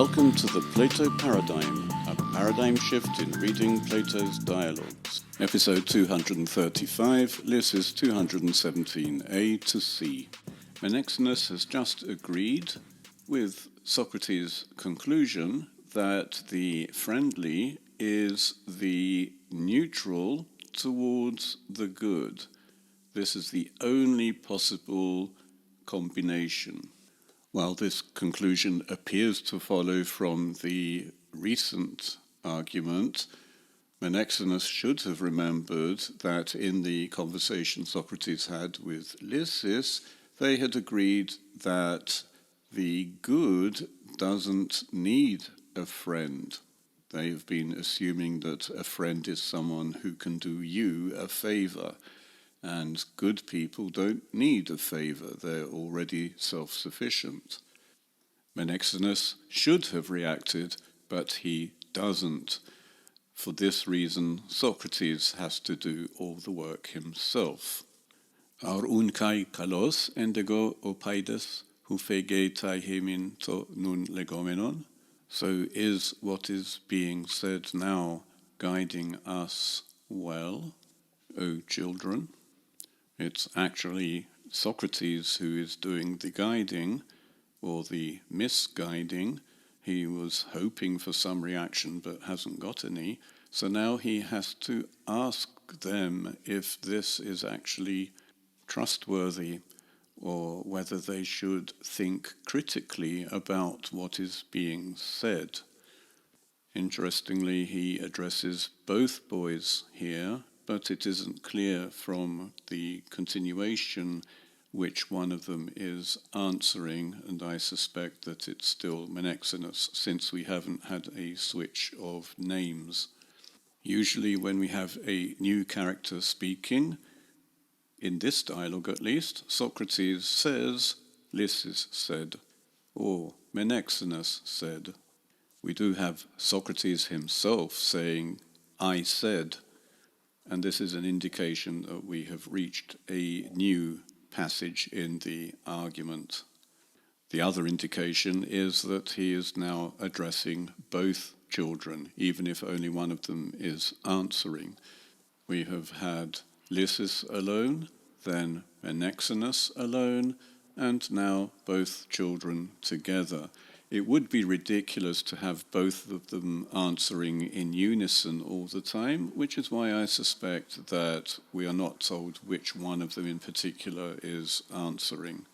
Welcome to the Plato Paradigm, a paradigm shift in reading Plato's dialogues. Episode 235, Lysis 217a to c. Menexenus has just agreed with Socrates' conclusion that the friendly is the neutral towards the good. This is the only possible combination. While this conclusion appears to follow from the recent argument, Menexenus should have remembered that in the conversation Socrates had with Lysis, they had agreed that the good doesn't need a friend. They have been assuming that a friend is someone who can do you a favor. And good people don't need a favor, they're already self-sufficient. Menexenus should have reacted, but he doesn't. For this reason, Socrates has to do all the work himself. Aur unkai kalos endego opaides hufege tai hemin to nun legomenon. So is what is being said now guiding us well, O children? It's actually Socrates who is doing the guiding, or the misguiding. He was hoping for some reaction but hasn't got any. So now he has to ask them if this is actually trustworthy or whether they should think critically about what is being said. Interestingly, he addresses both boys here, but it isn't clear from the continuation which one of them is answering, and I suspect that it's still Menexenus, since we haven't had a switch of names. Usually when we have a new character speaking, in this dialogue at least, Socrates says, Lysis said, or Menexenus said. We do have Socrates himself saying, I said, and this is an indication that we have reached a new passage in the argument. The other indication is that he is now addressing both children, even if only one of them is answering. We have had Lysis alone, then Menexenus alone, and now both children together. It would be ridiculous to have both of them answering in unison all the time, which is why I suspect that we are not told which one of them in particular is answering.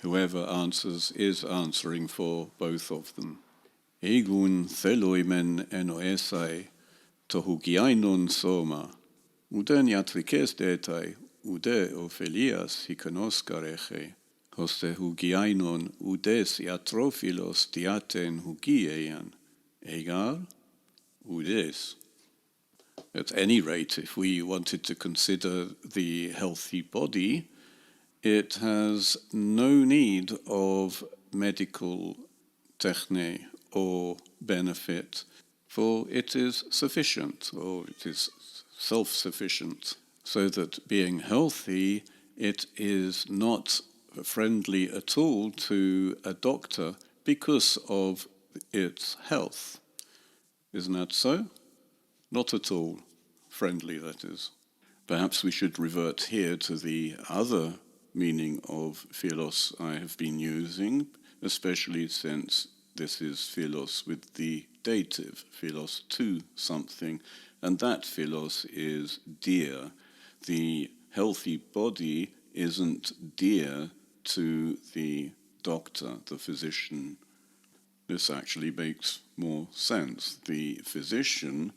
Whoever answers is answering for both of them. Egun theloimen enoesai tohugiainon soma, uden iatrikes detai, ude ophelias hikonoskareche. Hoste hugiainon udes iatrophilos diaten hugiean, egar udes. At any rate, if we wanted to consider the healthy body, it has no need of medical techne or benefit, for it is sufficient, or it is self-sufficient, so that being healthy, it is not friendly at all to a doctor because of its health. Isn't that so? Not at all friendly, that is. Perhaps we should revert here to the other meaning of philos I have been using, especially since this is philos with the dative, philos to something, and that philos is dear. The healthy body isn't dear to the doctor, the physician. This actually makes more sense. The physician,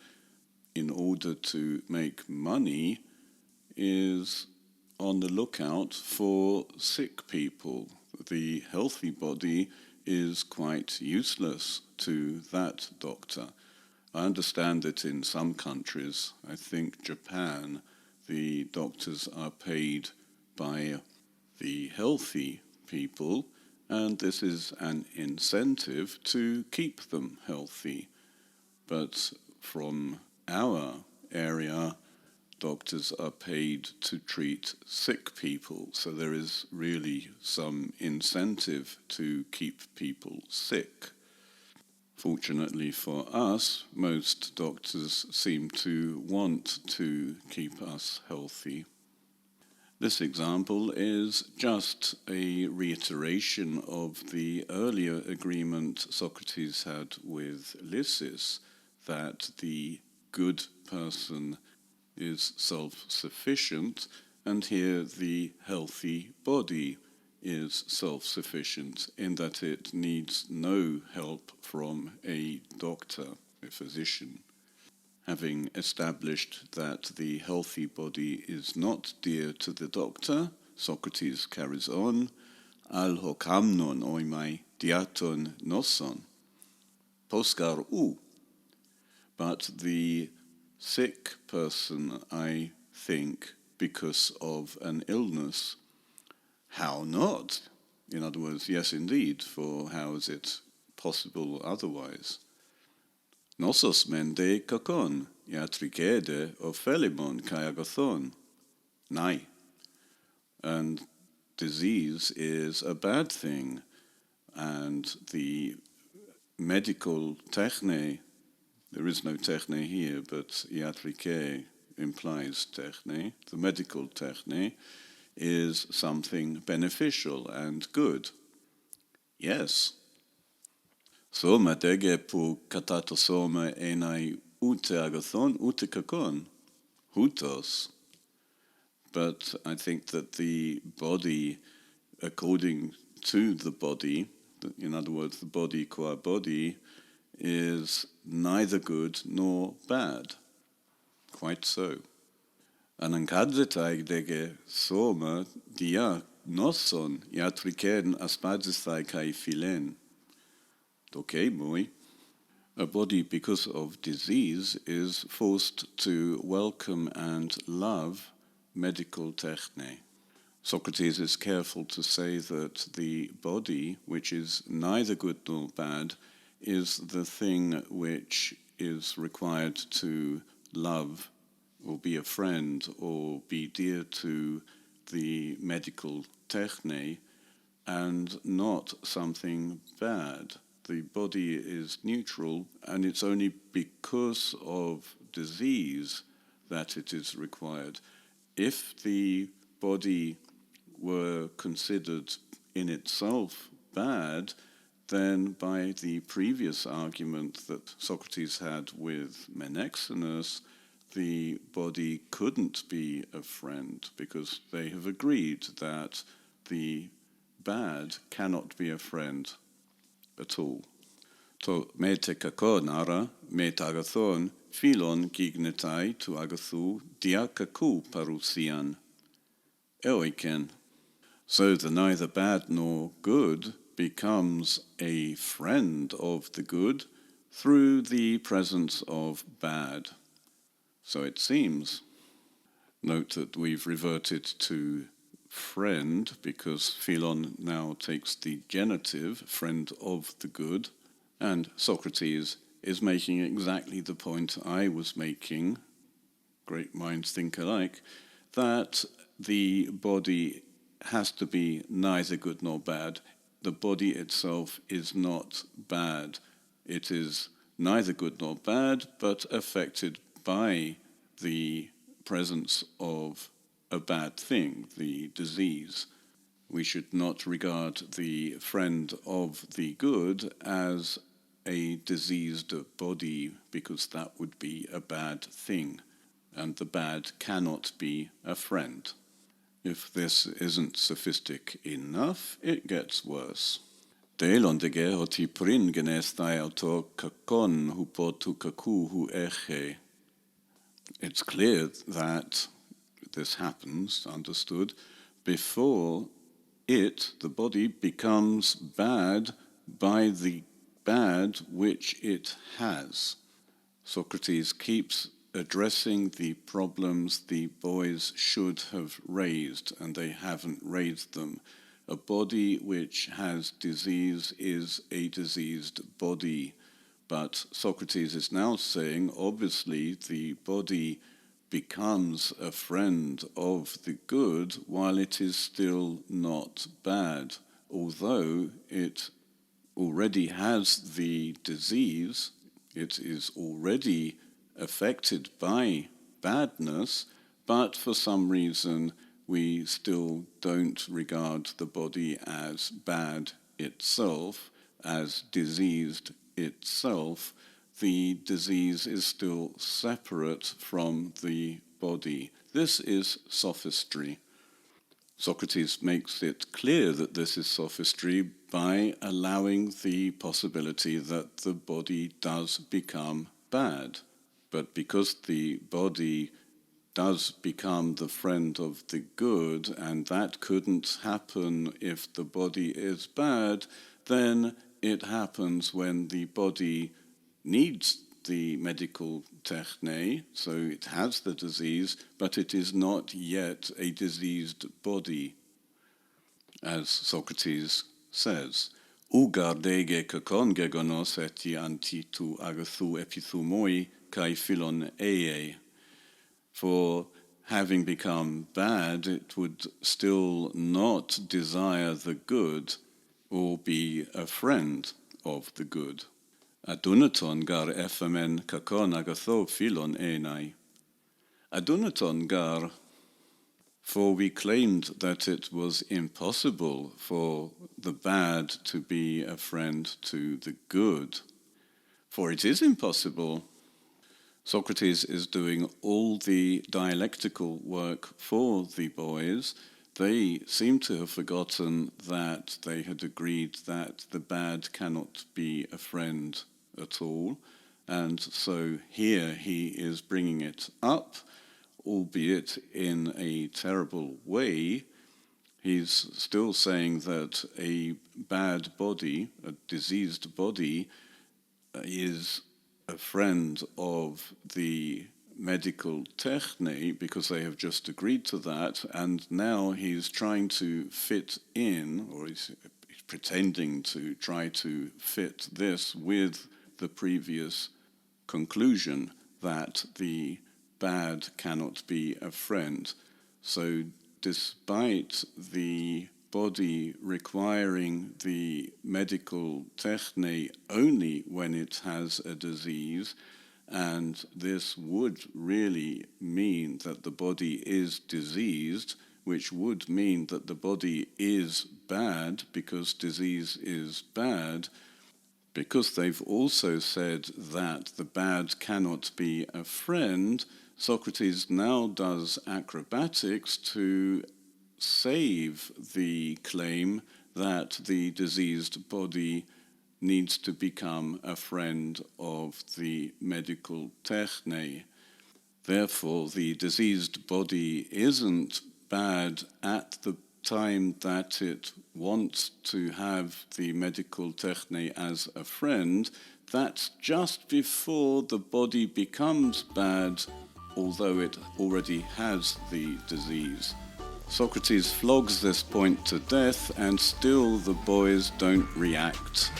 in order to make money, is on the lookout for sick people. The healthy body is quite useless to that doctor. I understand that in some countries, I think Japan, the doctors are paid by the healthy people, and this is an incentive to keep them healthy. But from our area, doctors are paid to treat sick people, so there is really some incentive to keep people sick. Fortunately for us, most doctors seem to want to keep us healthy. This example is just a reiteration of the earlier agreement Socrates had with Lysis, that the good person is self-sufficient, and here the healthy body is self-sufficient in that it needs no help from a doctor, a physician. Having established that the healthy body is not dear to the doctor, Socrates carries on, al hokamnon oimai diaton noson, poskar u. But the sick person, I think, because of an illness, how not? In other words, yes, indeed, for how is it possible otherwise? Nosos mende kakon, iatrikede o phelimon kai agathon. Nay. And disease is a bad thing, and the medical techne, there is no techne here, but iatrike implies techne. The medical techne is something beneficial and good. Yes. Soma dege pu katatosoma enai ute agathon ute kakon, hutos. But I think that the body, according to the body, in other words, the body qua body, is neither good nor bad. Quite so. Anankadzetai dege soma dia noson iatriken aspadisthai kai philen. Okay, moi. A body, because of disease, is forced to welcome and love medical techne. Socrates is careful to say that the body, which is neither good nor bad, is the thing which is required to love or be a friend or be dear to the medical techne, and not something bad. The body is neutral, and it's only because of disease that it is required. If the body were considered in itself bad, then by the previous argument that Socrates had with Menexenus, the body couldn't be a friend, because they have agreed that the bad cannot be a friend at all. To me te kako nara, me tagathon, philon gignetai tu agathu diakaku parousian. Eoiken. So the neither bad nor good becomes a friend of the good through the presence of bad. So it seems. Note that we've reverted to friend because philon now takes the genitive, friend of the good, and Socrates is making exactly the point I was making, great minds think alike, that the body has to be neither good nor bad. The body itself is not bad. It is neither good nor bad, but affected by the presence of a bad thing, the disease. We should not regard the friend of the good as a diseased body, because that would be a bad thing, and the bad cannot be a friend. If this isn't sophistic enough, it gets worse. Deilondege hoti prin genestai auto kakon hupotu kaku hu eche. It's clear that this happens, understood, before it, the body, becomes bad by the bad which it has. Socrates keeps addressing the problems the boys should have raised, and they haven't raised them. A body which has disease is a diseased body. But Socrates is now saying, obviously, the body becomes a friend of the good while it is still not bad, although it already has the disease, it is already affected by badness, but for some reason we still don't regard the body as bad itself, as diseased itself. The disease is still separate from the body. This is sophistry. Socrates makes it clear that this is sophistry by allowing the possibility that the body does become bad. But because the body does become the friend of the good, and that couldn't happen if the body is bad, then it happens when the body needs the medical techne, so it has the disease, but it is not yet a diseased body, as Socrates says. Ugar dege kakon gegonos eti antitu agathu epithumoi kai philon ee. For having become bad, it would still not desire the good or be a friend of the good. Adunaton gar ephemen kakon agatho philon enai. Adunaton gar, for we claimed that it was impossible for the bad to be a friend to the good. For it is impossible. Socrates is doing all the dialectical work for the boys. They seem to have forgotten that they had agreed that the bad cannot be a friend at all. And so here he is bringing it up, albeit in a terrible way. He's still saying that a bad body, a diseased body, is a friend of the medical techne because they have just agreed to that, and now he's trying to fit in, or he's pretending to try to fit this with the previous conclusion that the bad cannot be a friend. So despite the body requiring the medical techne only when it has a disease, and this would really mean that the body is diseased, which would mean that the body is bad because disease is bad, because they've also said that the bad cannot be a friend. Socrates now does acrobatics to save the claim that the diseased body needs to become a friend of the medical techne. Therefore, the diseased body isn't bad at the time that it wants to have the medical techne as a friend. That's just before the body becomes bad, although it already has the disease. Socrates flogs this point to death, and still the boys don't react.